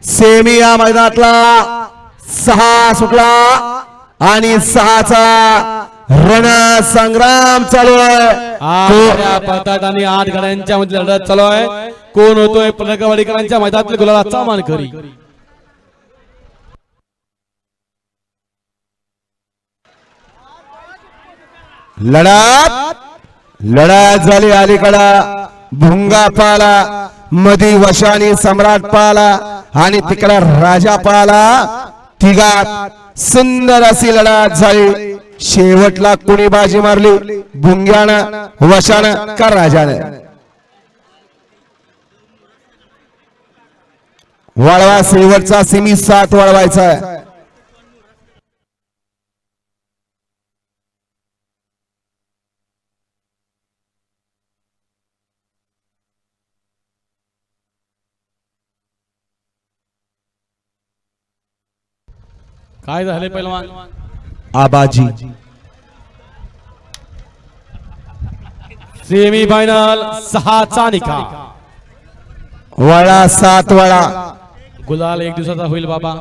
Semi या मैदानातला 6 सुटला आणि 6चा रण संग्राम चालू आहे. पळतात आणि 8 गाड्यांच्या मध्ये लढत चालू आहे. कोण होतोय पलकवाडीकरांच्या मैदानातील गुलालाचा मानकरी. लढत झाली अलीकडं भुंगा पाला मधी वशानी सम्राट पाला आणि तिकडा राजा पाला. तिघात सुंदर अशी लढत झाली. शेवटला कुणी बाजी मारली भुंग्यानं वशानं का राजानं. वळवा शेवटचा सेमी 7 वळवायचा आहे. काय झाले पहिलवान आबाजी सेमी फायनल 6चा निकाल. वळा 7 वळा. गुलाल 1 दिवसाचा होईल बाबा,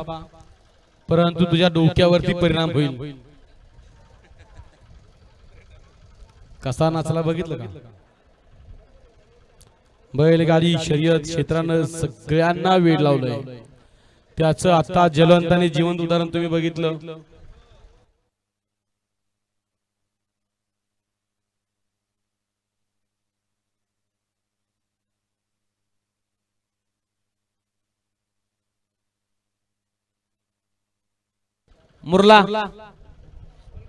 परंतु तुझ्या डोक्यावरती परिणाम होईल. कसा नाचला बघितलं का? बैलगाडी शर्यत क्षेत्रानं सगळ्यांना वेड लावलंय. त्याचं आता जलवंत आणि जिवंत उदाहरण तुम्ही बघितलं. मुरला